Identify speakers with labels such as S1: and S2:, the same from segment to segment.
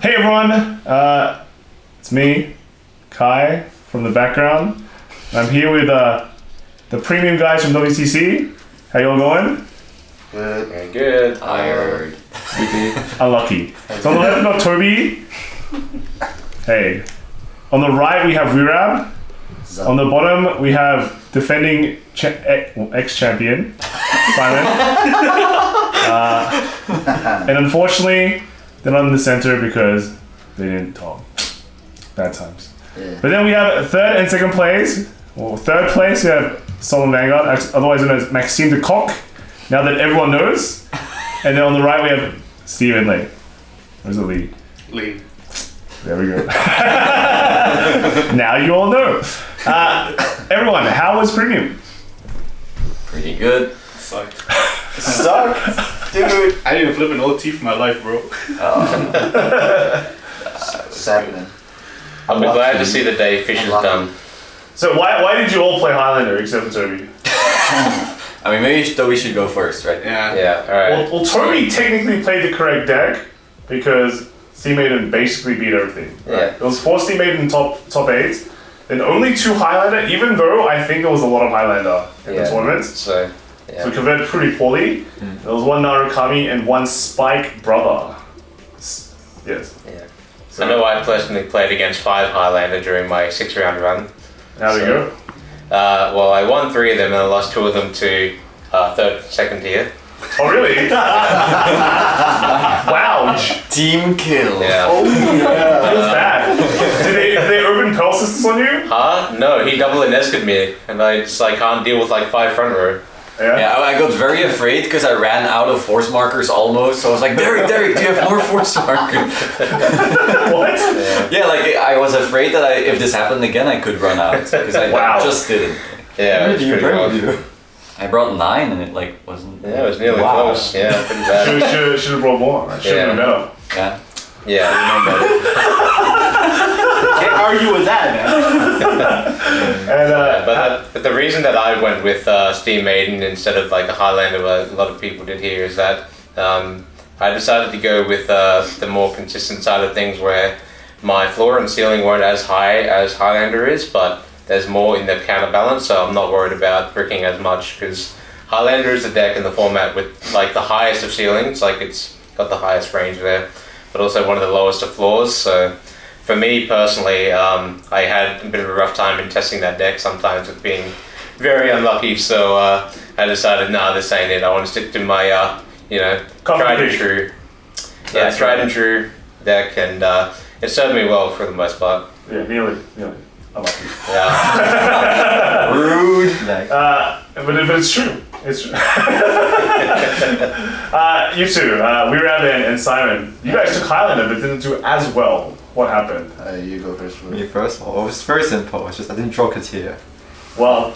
S1: Hey everyone, it's me, Kai, from the background. I'm here with the premium guys from WCC. How y'all going?
S2: Good.
S3: Very good.
S2: Tired. Sleepy.
S1: Unlucky. So on the left, not Toby. Hey. On the right, we have Wirab. On the bottom, we have defending ex-champion, Simon. And unfortunately, they're not in the center because they didn't talk. Bad times.
S2: Yeah.
S1: But then we have third and second place. Well, third place, we have Solon Vanguard, otherwise known as Maxime de Kock, now that everyone knows. And then on the right, we have Stephen Lee. Where's it Lee?
S3: Lee.
S1: There we go. Now you all know. Everyone, how was Premium?
S2: Pretty good.
S3: Sucked.
S2: Sucked? Dude.
S3: I didn't flip an OT for my life, bro.
S2: Sad man.
S4: I'll be glad to see the day Fish is done.
S1: So why did you all play Highlander except for Toby?
S2: I mean, maybe we should go first, right?
S3: Yeah.
S4: Yeah, alright.
S1: Well, Toby technically played the correct deck because Steam Maiden basically beat everything.
S4: Yeah.
S1: It was 4 Steam Maiden top 8, then only 2 Highlander, even though I think there was a lot of Highlander in the tournaments.
S4: So, yeah.
S1: So we converted pretty poorly. There was 1 Narukami and 1 Spike brother. Yes.
S4: Yeah. I know I personally played against 5 Highlander during my 6-round run.
S1: How did it go?
S4: Well, I won 3 of them and I lost 2 of them to second tier.
S1: Oh really? Wow.
S2: Team kill.
S4: Yeah.
S2: Oh yeah.
S1: Feels bad. Did they open Pearl Systems on you?
S4: No, he double Nescud me and I just can't deal with 5 front row.
S2: Yeah, I got very afraid because I ran out of force markers almost. So I was like, Derek, do you have more force markers?
S1: What?
S2: Yeah, I was afraid that if this happened again, I could run out because I just didn't.
S4: Yeah, it was pretty rough.
S2: I brought 9 and it wasn't.
S4: Yeah, it was nearly close. Yeah, pretty bad.
S1: Should have brought more. I should have been better.
S2: Yeah.
S4: Yeah.
S3: Can't argue with that, man.
S1: And
S4: but the reason that I went with Steam Maiden instead of a Highlander, what a lot of people did here, is that I decided to go with the more consistent side of things, where my floor and ceiling weren't as high as Highlander is, but there's more in the counterbalance, so I'm not worried about bricking as much, because Highlander is a deck in the format with the highest of ceilings, it's got the highest range there, but also one of the lowest of floors. So for me personally, I had a bit of a rough time in testing that deck sometimes with being very unlucky, so I decided, nah, this ain't it. I want to stick to my, tried and true. Yeah, tried and true deck, and it served me well for the most part.
S1: yeah, nearly. Unlucky.
S4: Yeah.
S2: Rude.
S1: But it's true. It's true. You two, Wirab and Simon, you guys took Highlander but didn't do as well. What happened?
S5: You go first.
S6: Me first? Well, it was very simple. It's just I didn't draw Katia.
S1: Well,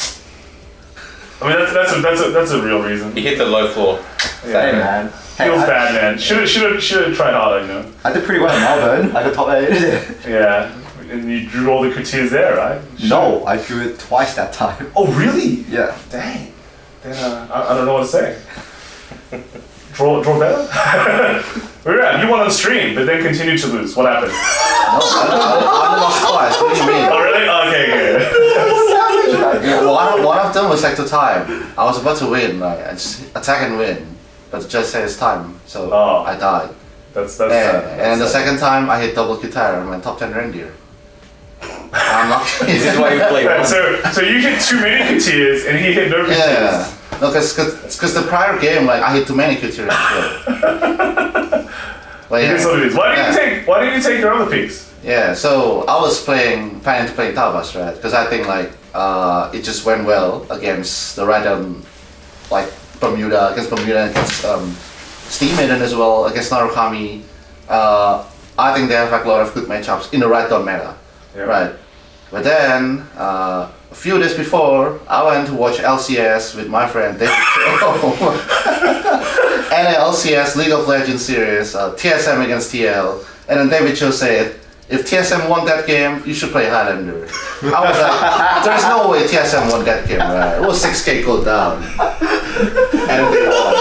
S1: I mean that's a real reason.
S4: You hit the low floor.
S1: Yeah.
S6: Hey man.
S1: Feels bad, man. Should have tried harder,
S6: I did pretty well in Melbourne. I got top 8.
S1: Yeah, and you drew all the coutiers there, right?
S6: No, I drew it twice that time.
S1: Oh really?
S6: Yeah.
S1: Dang. Then I don't know what to say. Draw better? Wirab, you won on stream, but then continued to lose. What happened?
S5: No, I lost twice. What do you mean?
S1: Oh really? Okay, good.
S5: Yeah, one of them was to time. I was about to win, I just attack and win, but just say it's time, so I died.
S1: That's
S5: and the second time I hit double Kitara on my top 10 reindeer. I'm lucky.
S2: This is why you play one.
S1: So you hit too many coutiers and he hit no coutiers.
S5: Yeah. No, because the prior game, I hit too many Kitara. But
S1: It is what it is. Why did you take your other picks?
S5: Yeah, so I was planning to play Tavas, right? Because I think it just went well against the random Bermuda, against Steam Maiden as well, against Narukami. I think they have a lot of good matchups in the right down meta.
S1: Yeah.
S5: Right. But then a few days before, I went to watch LCS with my friend David and an LCS League of Legends series, TSM against TL, and then David Cho said, if TSM won that game, you should play Highlander. I was like, there's no way TSM won that game, right? It was 6k gold down. And they won.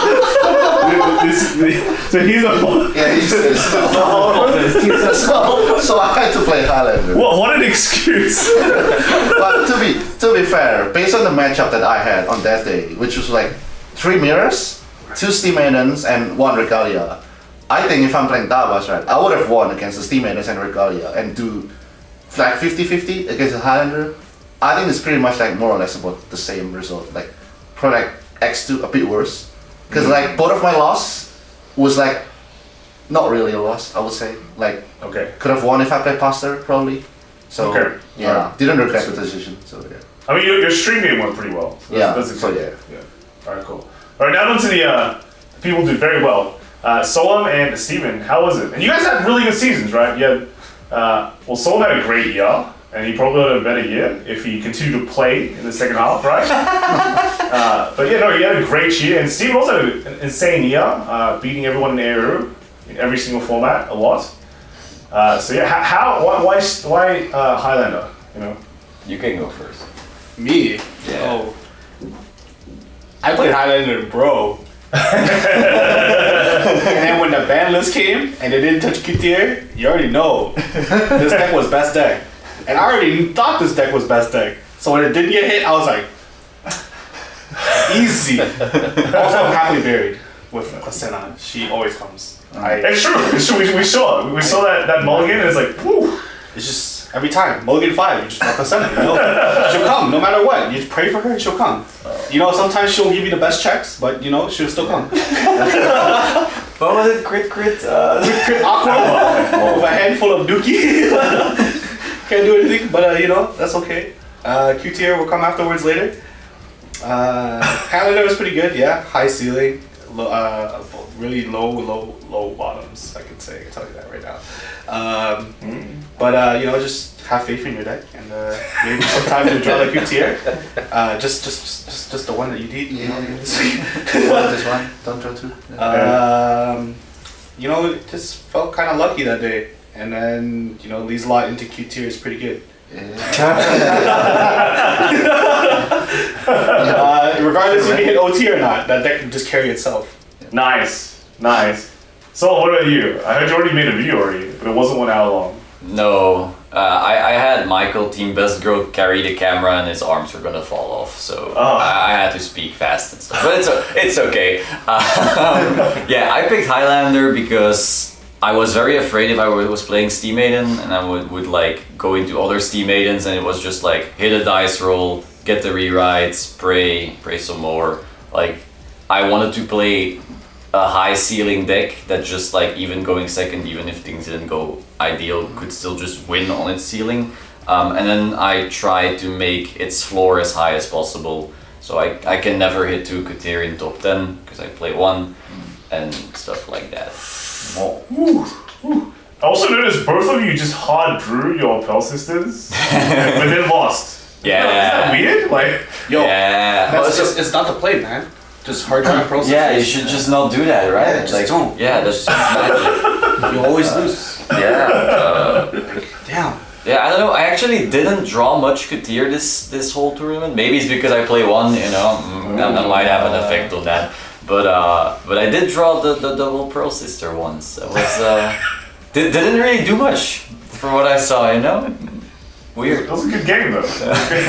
S1: So he's a
S5: Yeah, he's
S1: TSM
S5: so I had to play Highlander.
S1: What an excuse.
S5: But to be fair, based on the matchup that I had on that day, which was like 3 mirrors, 2 Steam Maidens, and 1 Regalia, I think if I'm playing Davos, right, I would have won against the Steam Maidens and Regalia and do like 50-50 against the Highlander. I think it's pretty much like more or less about the same result. Like probably like X2 a bit worse, because like both of my loss was like not really a loss, I would say. Like
S1: Okay.
S5: could have won if I played faster probably. So
S1: Okay.
S5: yeah,
S1: Alright.
S5: didn't regret the decision. So yeah.
S1: I mean, your stream game went pretty well. So
S5: Yeah,
S1: That's
S5: so
S1: exciting. Yeah. All right, cool. All right, now on to the people who did very well. Solom and Steven, how was it? And you guys had really good seasons, right? You had, well, Solom had a great year, and he probably would have a better year if he continued to play in the second half, right? But yeah, no, he had a great year, and Steven also had an insane year, beating everyone in the ARU in every single format a lot. So yeah, why Highlander? You know.
S2: You can go first.
S3: Me?
S2: Yeah.
S3: Oh. I played Highlander, bro. And then when the ban list came and they didn't touch Kutir, you already know this deck was best deck. And I already thought this deck was best deck. So when it didn't get hit, I was like, easy. Also, I'm happily buried with Asena. She always comes.
S1: It's true. It's true. We saw that mulligan, and it's like, woo.
S3: It's just every time Mulligan 5, you just want Asena. You know, she'll come no matter what. You just pray for her, and she'll come. You know, sometimes she'll give you the best checks, but you know she'll still come.
S2: What was it? Crit?
S3: Crit Aqua with a handful of Dookie. Can't do anything, but you know that's okay. Q tier will come afterwards later. Highlander was pretty good, yeah. High ceiling, really low bottoms. I can tell you that right now. But you know, just have faith in your deck, and maybe sometimes you draw the Q tier. Just the one that you need. You know,
S5: This one, don't draw 2.
S3: you know, just felt kind of lucky that day, and then you know, Lee's lot into Q tier is pretty good. Regardless if you hit OT or not, that deck can just carry itself.
S1: Nice. So what about you? I heard you already made a video already, but it wasn't 1 hour long.
S2: No, I had Michael, Team Best Girl, carry the camera and his arms were gonna fall off, so I had to speak fast and stuff. But it's okay. Yeah, I picked Highlander because I was very afraid if I was playing Steam Maiden and I would like go into other Steam Maidens and it was just like hit a dice roll, get the rewrites, pray some more. Like I wanted to play a high ceiling deck that just like even going second, even if things didn't go ideal, could still just win on its ceiling. And then I tried to make its floor as high as possible. So I can never hit 2 Kutir in top 10 because I play 1 and stuff like that.
S1: I also noticed both of you just hard drew your Pearl Sisters, but then lost.
S2: Yeah.
S1: Isn't that weird? Like,
S3: Yo,
S2: Yeah.
S3: that's just, it's not the play, man. Just hard drive process.
S2: Yeah, you should just not do that, right?
S3: Yeah, just don't.
S2: Yeah, that's magic.
S3: You always lose.
S2: Yeah.
S3: Damn.
S2: Yeah, I don't know. I actually didn't draw much Kutir this whole tournament. Maybe it's because I play 1, you know, that might have an effect on that. But I did draw the double Pearl Sister once. It was didn't really do much for what I saw, you know. Weird.
S1: that was a good game though.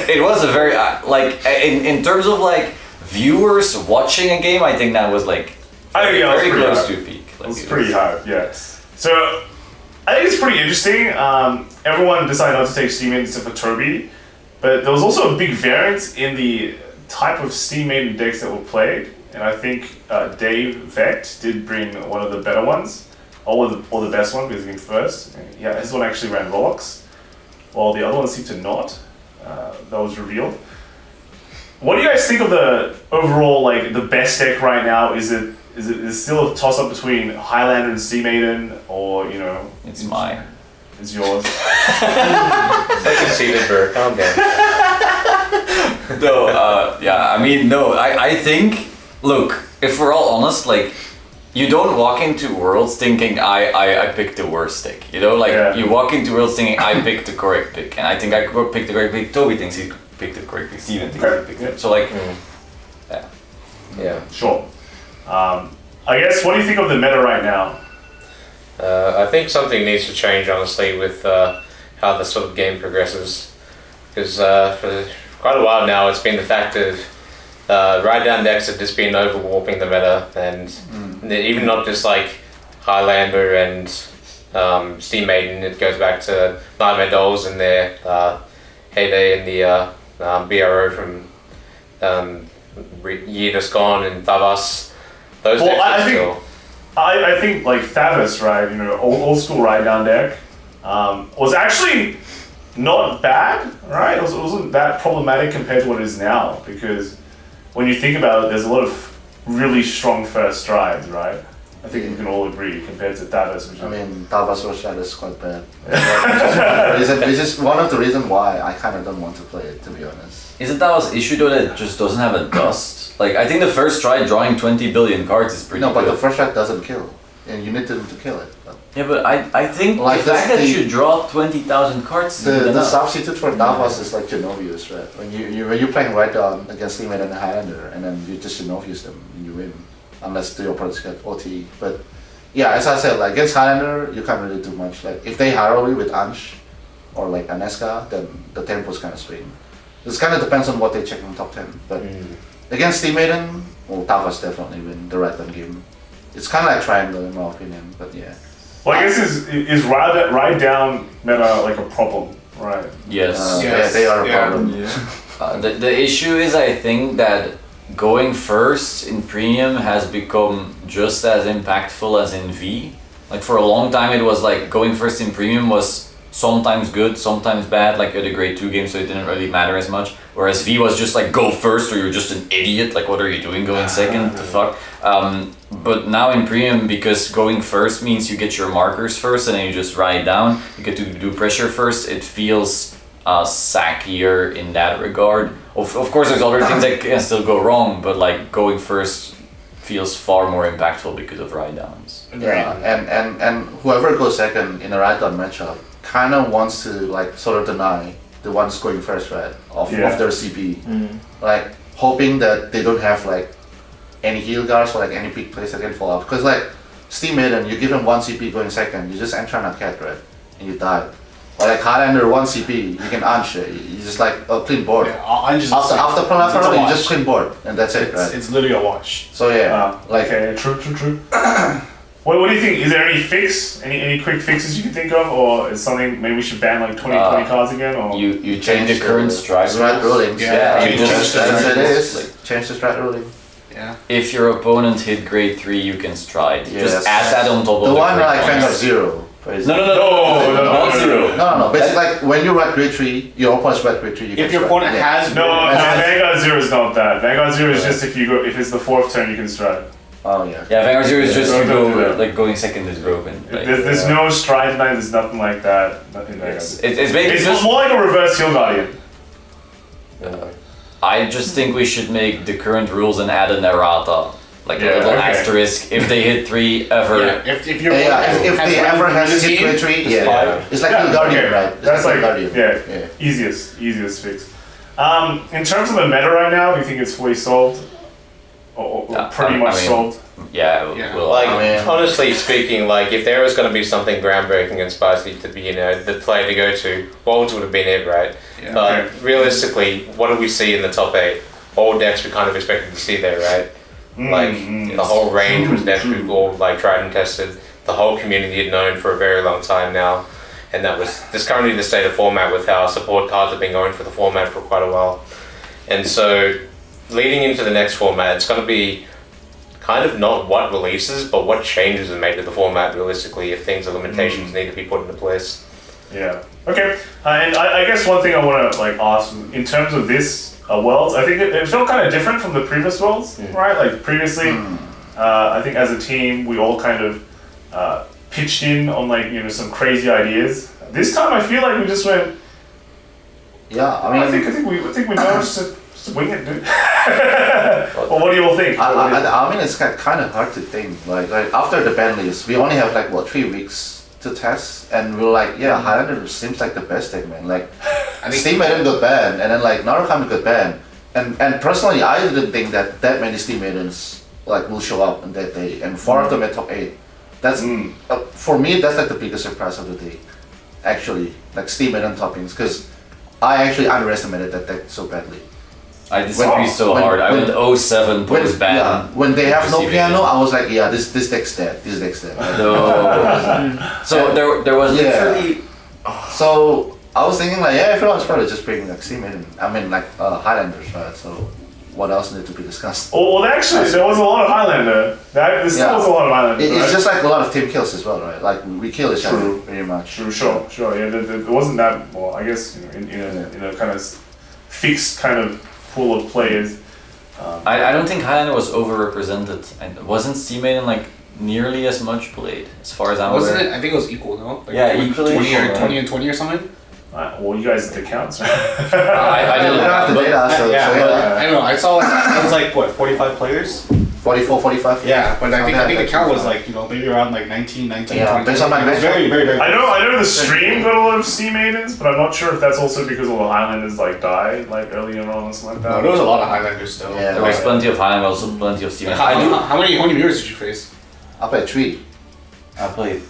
S2: It was a very like in terms of like viewers watching a game. I think that was like very close to peak. Like,
S1: It's pretty high, yes. So I think it's pretty interesting. Everyone decided not to take Steam Maiden except for Toby, but there was also a big variance in the type of Steam Maiden decks that were played. And I think Dave Vect did bring one of the better ones, or the best one because he came first. Yeah, his one actually ran Rocks, while the other one seemed to not. That was revealed. What do you guys think of the overall, like the best deck right now? Is it still a toss up between Highlander and Steam Maiden, or you know?
S2: It's mine.
S1: It's yours.
S4: I can see the bird. Calm down.
S2: No, yeah, I mean, no, I think, look, if we're all honest, like, you don't walk into Worlds thinking I picked the worst deck, you know, like, you walk into Worlds thinking I picked the correct pick, and I think I picked the correct pick, Toby thinks he picked the correct pick, Steven thinks he picked it, so like,
S4: Yeah.
S1: Sure. I guess, what do you think of the meta right now?
S4: I think something needs to change, honestly, with how the sort of game progresses. Because for quite a while now, it's been the fact of ride down decks have just been overwarping the meta, and even not just like Highlander and Steam Maiden, it goes back to Nightmare Dolls and their heyday in the BRO from year just gone, and Thavas. Those decks are still...
S1: I think like Thavas, right, you know, old school ride down deck, was actually not bad, right? It wasn't that problematic compared to what it is now, because when you think about it, there's a lot of really strong first strides, right? I think we can all agree compared to Thavas.
S5: I mean, Thavas Roshan is quite bad. It's just one of the reasons why I kind of don't want to play it, to be honest.
S2: Isn't Thavas' issue though that it just doesn't have a dust? Like, I think the first stride drawing 20 billion cards is pretty good.
S5: No, but the first strike doesn't kill, and you need to kill it. But
S2: yeah, but I think
S5: like
S2: the fact that you draw 20,000 cards is
S5: the substitute for Thavas is like Genovius, right? When you're playing right down against Steam Maiden and Highlander, and then you just Genovius them and you win, unless the opponents get OT. But yeah, as I said, like against Highlander, you can't really do much. Like if they harrow you with Ansh or like Aneska, then the tempo's kind of swing. It kind of depends on what they check in top 10. But against Steam Maiden, well, Thavas definitely win the right down game. It's kind of like triangle in my opinion, but yeah.
S1: Well, I guess is ride down meta like a problem, right?
S2: Yes.
S5: Yeah, they are a problem.
S2: The issue is, I think, that going first in premium has become just as impactful as in V. Like for a long time it was like going first in premium was sometimes good, sometimes bad, like at a grade 2 game, so it didn't really matter as much. Whereas V was just like go first or you're just an idiot, like what are you doing going second, the fuck? But now in premium, because going first means you get your markers first and then you just ride down, you get to do pressure first, it feels sackier in that regard. Of course there's other things that can still go wrong, but like going first feels far more impactful because of ride downs.
S5: Yeah, and whoever goes second in a ride down matchup kind of wants to like sort of deny the ones going first, right, of their CP, like hoping that they don't have like any heal guards or like any big plays that can fall out. Because like Steam Maiden, you give him 1 CP going second, you just enter on a cat, right, and you die. Or like Highlander 1 CP, you can answer, you just like clean board. After Palafra, you just clean board, and that's it, right?
S3: It's literally a wash.
S5: So yeah, like
S1: okay, true. What do you think? Is there any fix? Any quick fixes you can think of, or is something maybe we should ban like 20 cards again? Or
S2: you change the current strike
S5: rulings.
S2: Yeah, you just
S5: change the strat ruling.
S3: Yeah.
S2: If your opponent hit grade 3, you can stride.
S5: Yes.
S2: Just add that on top of
S5: the
S2: the
S5: one
S2: grade
S5: like Vanguard
S2: ones.
S5: 0.
S2: No, not 0.
S5: No. Basically, like when you ride grade 3, your opponent's ride grade 3. You
S3: If your opponent has
S1: Vanguard 0 is not that. Vanguard 0 is just if it's the 4th turn you can stride.
S5: Oh yeah.
S2: Yeah, Vanguard 0 is just you
S1: Don't do
S2: go
S1: that.
S2: like going second is broken. Like,
S1: There's no stride tonight. There's nothing like that. Nothing like that.
S2: it's basically
S1: It's more like a reverse heal guardian.
S2: I just think we should make the current rules and add an errata. Like a little asterisk if they hit 3 ever.
S3: Yeah, if
S5: If they ever has hit grade 3, it's like the guardian, right? It's
S1: That's like
S5: guardian.
S1: easiest fix. In terms of the meta right now, do you think it's fully solved? Or pretty much solved?
S2: Yeah. Well,
S4: like honestly speaking, like if there was going to be something groundbreaking and spicy to be, the play to go to, Worlds would have been it, right?
S3: Yeah.
S4: But realistically, what do we see in the top 8? All decks we kind of expected to see there, right? The whole range was decks we've all like tried and tested. The whole community had known for a very long time now, and that's currently the state of format with how support cards have been going for the format for quite a while. And so, leading into the next format, it's going to be kind of not what releases, but what changes are made to the format realistically if things or limitations need to be put into place.
S1: Yeah. Okay. And I guess one thing I want to like ask in terms of this Worlds, I think it felt kind of different from the previous Worlds, right? Like previously, I think as a team we all kind of pitched in on like some crazy ideas. This time I feel like we just went.
S5: Yeah, I mean,
S1: I think we managed to wing it, dude. Well, what do you all think?
S5: I mean, it's kind of hard to think. Like after the ban list, we only have like 3 weeks to test, and we're like, Highlander seems like the best deck, man. Like, Steam Maiden got banned, and then like Narukami got banned, and personally, I didn't think that many Steam Maidens like will show up on that day, and 4 of them at top 8. That's for me. That's like the biggest surprise of the day, actually. Like Steam Maiden toppings, because I actually underestimated that deck so badly.
S2: I disagree so hard. I went 07 post ban.
S5: Yeah, when they have no piano, I was like, yeah, this deck's dead. This deck's dead.
S2: No. So there was literally.
S5: So I was thinking like, yeah, everyone's probably just bring like Steam Maiden. I mean like Highlanders, right? So what else needed to be discussed?
S1: Well, actually, there was a lot of Highlander. There still was a lot of Highlander.
S5: It's just like a lot of team kills as well, right? Like we kill each other pretty much.
S1: True, sure. Yeah, there wasn't that. Well, I guess in a kind of fixed kind of pool of players.
S2: I don't think Highlander was overrepresented. And wasn't Steam Maiden like nearly as much played, as far as I'm aware?
S3: Wasn't it? I think it was equal, no? Like
S2: Yeah, equally
S3: 20 or
S2: equal,
S3: 20 and 20 or something.
S1: Well, you guys did the counts.
S2: I
S5: I
S2: didn't
S5: don't have the
S2: but-
S5: data, so
S3: I don't know. I saw it was like what 45 players.
S5: 44, 45.
S3: Yeah, but I think
S5: Okay.
S3: the count was like maybe around like 19, 19,
S5: Yeah,
S3: 20.
S5: based on my
S3: It was very.
S1: I know the stream got a lot of Steam Maidens, but I'm not sure if that's also because all the Highlanders like died like earlier on or something like that.
S3: No, there was a lot of Highlanders still.
S5: Yeah.
S2: There was plenty of Highlander, also plenty of Steam Maiden.
S3: How many viewers did you face?
S5: I played 3.
S2: I played.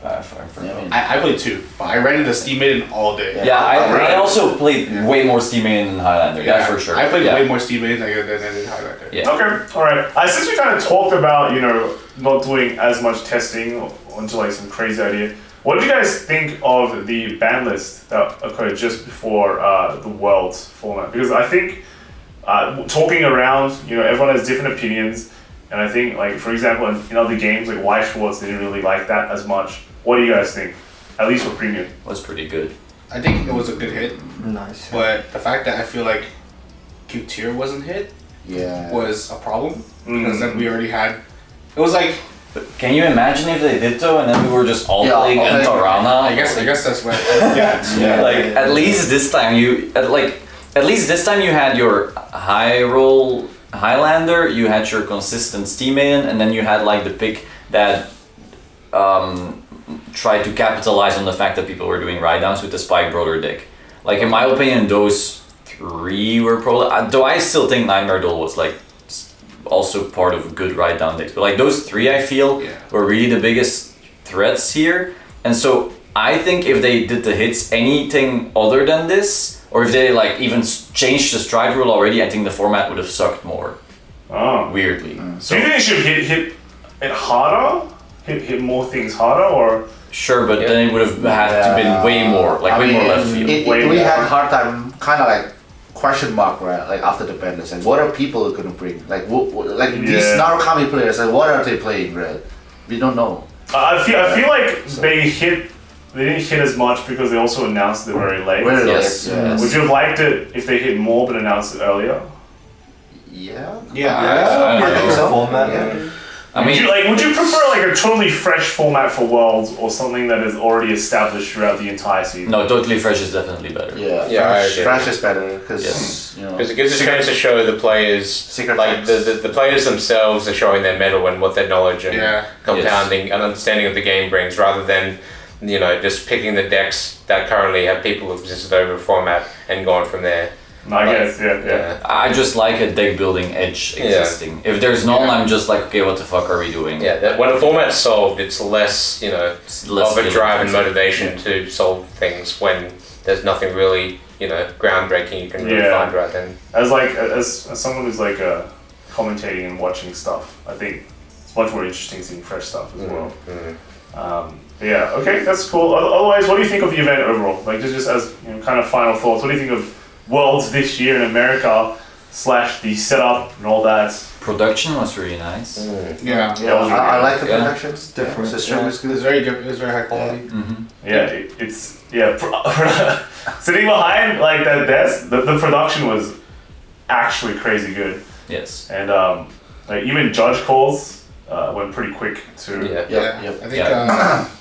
S2: I
S5: Yeah,
S3: I played 2, but I ran into Steam Maiden all day.
S2: Yeah, I also played way more Steam Maiden than Highlander. Yeah, for sure.
S3: I played
S2: yeah.
S3: way more Steam Maiden than I did Highlander.
S2: Yeah.
S1: Okay, all right. Since we kind of talked about not doing as much testing onto like some crazy idea, what did you guys think of the ban list that occurred just before the Worlds format? Because I think talking around, everyone has different opinions, and I think like for example in other games like White Schwartz didn't really like that as much. What do you guys think? At least for premium.
S2: Was pretty good.
S3: I think it was a good hit,
S6: Nice.
S3: but the fact that I feel like Q tier wasn't hit
S5: Yeah.
S3: was a problem because then we already had. It was like
S2: Can you imagine if they did though, and then we were just all
S5: Yeah,
S2: playing
S5: okay.
S2: Entarana?
S3: I guess that's what. Yeah.
S2: Like at least this time you had your high roll Highlander, you had your consistent Steam Maiden, and then you had like the pick that tried to capitalize on the fact that people were doing ride downs with the Spike Brother deck. Like in my opinion, those 3 were probably. Though I still think Nightmare Duel was like also part of good ride down decks, but like those 3 I feel were really the biggest threats here. And so I think if they did the hits anything other than this, or if they like even changed the stride rule already, I think the format would have sucked more.
S1: Oh.
S2: Weirdly.
S1: So you think they should hit it harder? Hit more things harder, or?
S2: Sure, but then it would have had to been way more, like way more left field.
S5: We had a hard time, kind of like question mark, right? Like after the ban list, like what are people gonna bring? Like these Narukami players, like what are they playing, right? We don't know.
S1: I feel like they didn't hit as much because they also announced it very late.
S2: Yes.
S1: Would you have liked it if they hit more but announced it earlier?
S5: Yeah.
S2: I
S5: think so.
S6: Format.
S5: Yeah.
S2: I mean,
S1: would you prefer like a totally fresh format for Worlds or something that is already established throughout the entire season?
S2: no, totally fresh is definitely better.
S4: Yeah, I agree.
S5: Fresh is better because
S4: Because it gives a chance to show the players,
S5: Secret
S4: like
S5: types.
S4: the players themselves are showing their mettle and what their knowledge and compounding and understanding of the game brings, rather than just picking the decks that currently have people who've existed over a format and gone from there.
S1: I guess, yeah.
S2: I just like a deck building edge existing. If there's none, I'm just like, okay, what the fuck are we doing?
S4: Yeah, when a format's solved, it's less,
S2: It's less
S4: of a drive and
S2: skill-intensive.
S4: motivation to solve things when there's nothing really, groundbreaking you can really find right then.
S1: As someone who's like commentating and watching stuff, I think it's much more interesting seeing fresh stuff as well. Yeah, okay, that's cool. Otherwise, what do you think of the event overall? Like just as kind of final thoughts, what do you think of Worlds this year in America / the setup and all that?
S2: Production was really nice.
S3: Yeah.
S5: I like the
S2: Yeah.
S5: production. It's
S6: different.
S5: The stream is
S3: It was
S5: good.
S3: very good. It was very high quality.
S1: Sitting behind like that desk, the production was actually crazy good,
S2: Yes.
S1: and like even judge calls went pretty quick too.
S5: Yep.
S3: I think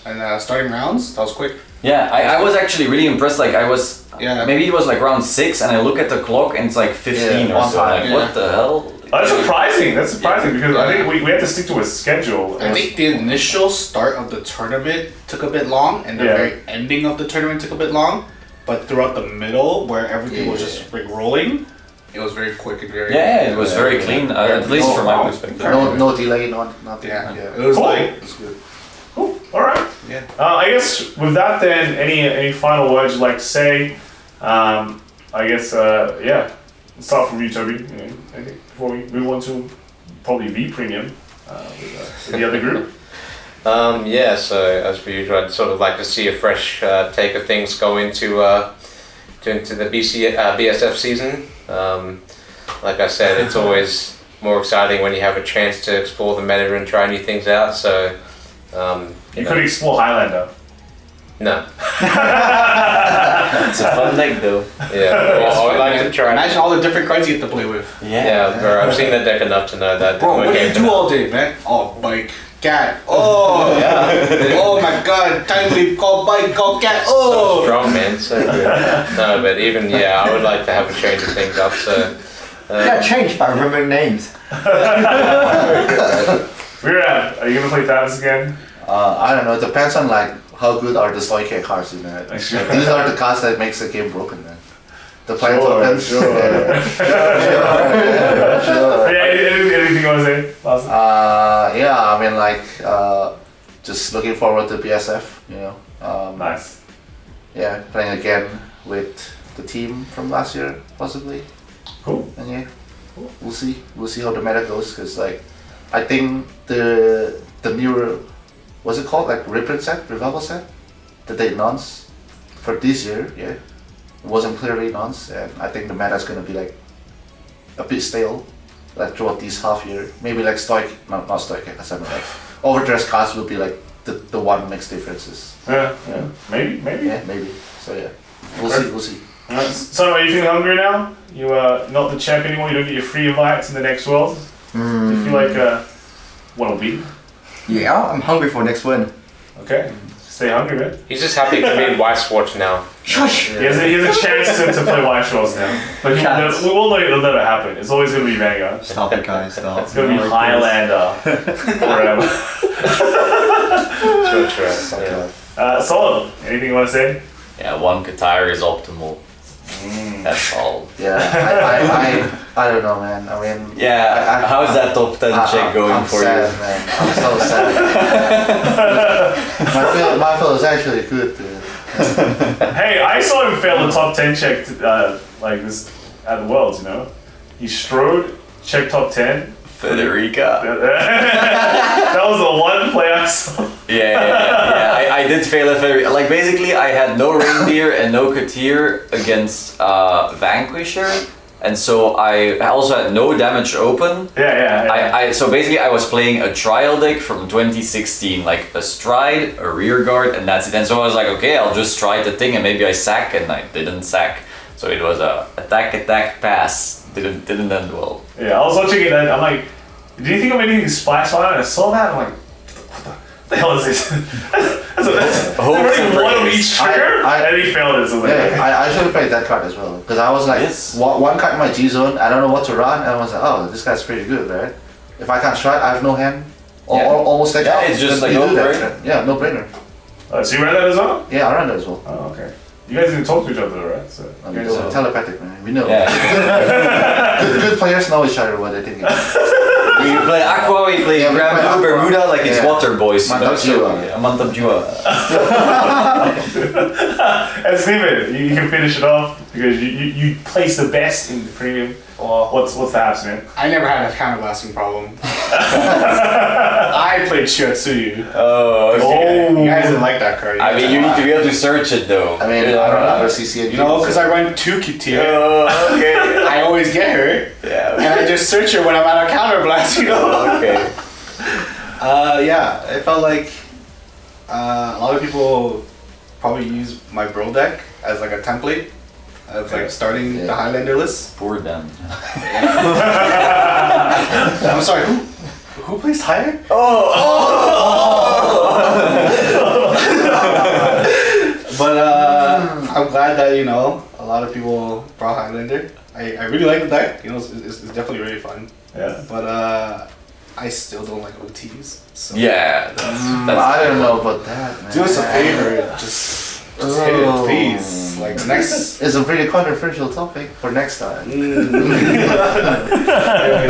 S3: and starting rounds, that was quick.
S2: Yeah, I was actually really impressed. Like I was, maybe it was like round 6, and I look at the clock and it's like 15 or
S5: on
S2: so.
S5: time.
S2: Like, what the hell?
S1: That's surprising. Because I think we had to stick to a schedule.
S3: I think the initial start of the tournament took a bit long, and the very ending of the tournament took a bit long. But throughout the middle, where everything was just like rolling, it was very quick and very.
S2: Yeah, it was very clean, at least from my perspective.
S5: No delay, nothing.
S3: Yeah.
S5: Yeah.
S3: It was
S1: Cool.
S3: like.
S5: It's good.
S1: Cool. All right.
S3: Yeah.
S1: I guess with that, then, any final words you'd like to say? I guess yeah. Let's start from you, Toby. I think before we move on to probably V Premium with the other group.
S4: Yeah, so as per usual, I'd sort of like to see a fresh take of things go into the BSF season. Like I said, it's always more exciting when you have a chance to explore the meta and try new things out. So
S1: You could explore Highlander.
S4: no,
S2: It's a fun deck though.
S4: yeah, well, I would like to try.
S3: Imagine all the different cards you get to play with.
S4: Yeah, bro, I've seen that deck enough to know that.
S3: Bro, what do you do all day, man? Oh, bike, cat. Oh, yeah. Oh my God, timely, call bike, call cat. Oh.
S4: Strong man, so good. No, but even I would like to have a change of things up. So
S6: Yeah, change by remembering names.
S1: Are you gonna play Thanos again?
S5: I don't know. It depends on like how good are the Stoic cards in there. Like,
S1: Sure.
S5: these are the cards that makes the game broken, man. The player
S1: Sure,
S5: tokens.
S1: sure.
S5: Yeah. Sure.
S1: Anything you wanna say? Lawson?
S5: Yeah. I mean, like, just looking forward to BSF. You know.
S1: Nice.
S5: Yeah, playing again with the team from last year, possibly.
S1: Cool.
S5: And yeah, we'll see. We'll see how the meta goes. Cause like, I think the newer, what's it called? Like reprint set, revival set, that they announced for this year. Yeah, it wasn't clearly announced, and I think the meta is gonna be like a bit stale, like throughout this half year. Maybe like Stoic, not Stoic, because I mean like overdressed cards will be like the one makes differences.
S1: Yeah. Maybe.
S5: Yeah, maybe. So yeah, we'll see.
S1: So are you feeling hungry now? You are not the champ anymore. You don't get your free invites in the next world. Do you feel like want to beat?
S6: Yeah, I'm hungry for next win.
S1: Okay. Stay hungry, man.
S4: he's just happy to be in White Swatch now.
S6: Shush!
S1: He has a chance to play White Shorts now. But we all know it'll never happen. It's always going to be Vanguard.
S6: Stop it, guys, stop.
S1: It's going to be Highlander forever.
S4: Sure.
S1: Solid. Anything you want to say?
S2: Yeah, one Qatar is optimal. That's all.
S5: Yeah, I don't know, man. I mean,
S2: Yeah, how's that top 10 check going
S5: I'm
S2: for
S5: sad,
S2: you?
S5: man. I'm so sad. my feel is actually good, dude.
S1: Hey, I saw him fail the top 10 check like this at the Worlds, you know? He strode, checked top 10.
S2: Federica.
S1: That was the one play I saw.
S2: Yeah. I did fail at Federica. Like basically, I had no reindeer and no Katir against Vanquisher, and so I also had no damage open.
S1: Yeah.
S2: So basically, I was playing a trial deck from 2016, like a stride, a rear guard, and that's it. And so I was like, okay, I'll just try the thing, and maybe I sack, and I didn't sack. So it was a attack, pass. Didn't end well.
S1: Yeah, I was watching it and I'm like, do you think of anything Spice on? And I saw that, I'm like, what the hell is this? That's running one of each trigger, and he failed it. So I was like,
S5: Yeah, I should have played that card as well. Because I was like,
S2: Yes.
S5: one card in my G zone, I don't know what to run, and I was like, oh, this guy's pretty good, right? If I can't strike, I have no hand. Almost like
S2: Yeah, it's just like
S5: you do that,
S2: no-brainer.
S5: right? Yeah, no brainer.
S1: so you read that as well?
S5: Yeah, I ran that as well.
S1: Oh, okay. You guys didn't talk to each other, right? So,
S5: I
S1: you
S5: mean,
S1: guys-
S5: they're telepathic, man. We know.
S2: Yeah.
S5: Good players know each other what they're thinking.
S2: You play Aqua, you play
S5: Yeah, we play
S2: Grand Blue,
S5: Aqua.
S2: Bermuda, like it's
S5: Yeah.
S2: water boys. You know?
S5: Mantap
S2: So, Mantap Jua.
S1: And Steven, you can finish it off because you place the best in the premium. What's the haps, man?
S3: I never had a counterblasting problem. I played Shiatsuyu.
S2: Oh, okay.
S3: You guys didn't like that card.
S2: I mean, you need to be able to search it though.
S5: I mean, I don't ever CC it.
S3: You know, because I run 2 Kitir.
S2: Oh, okay.
S3: I always get her,
S2: Yeah.
S3: and I just search her when I'm out of counterblast, you know?
S2: Okay.
S3: Yeah, it felt like a lot of people probably use my bro deck as like a template of like starting the Highlander list.
S2: Poor them.
S3: I'm sorry, who plays higher? But I'm glad that, you know, a lot of people brought Highlander. I really like the deck, you know, it's definitely really fun.
S1: Yeah.
S3: But I still don't like OTs. So
S2: Yeah, that's
S5: I don't know about that, man.
S3: do us a favor, just Just hit it, please. Like the next.
S5: It's a pretty controversial topic for next time.
S3: Anyways,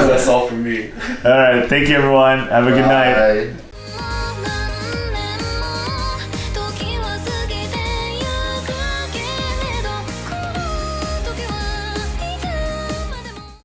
S3: that's all from me.
S1: All right, thank you everyone. Have a good night.
S5: Bye.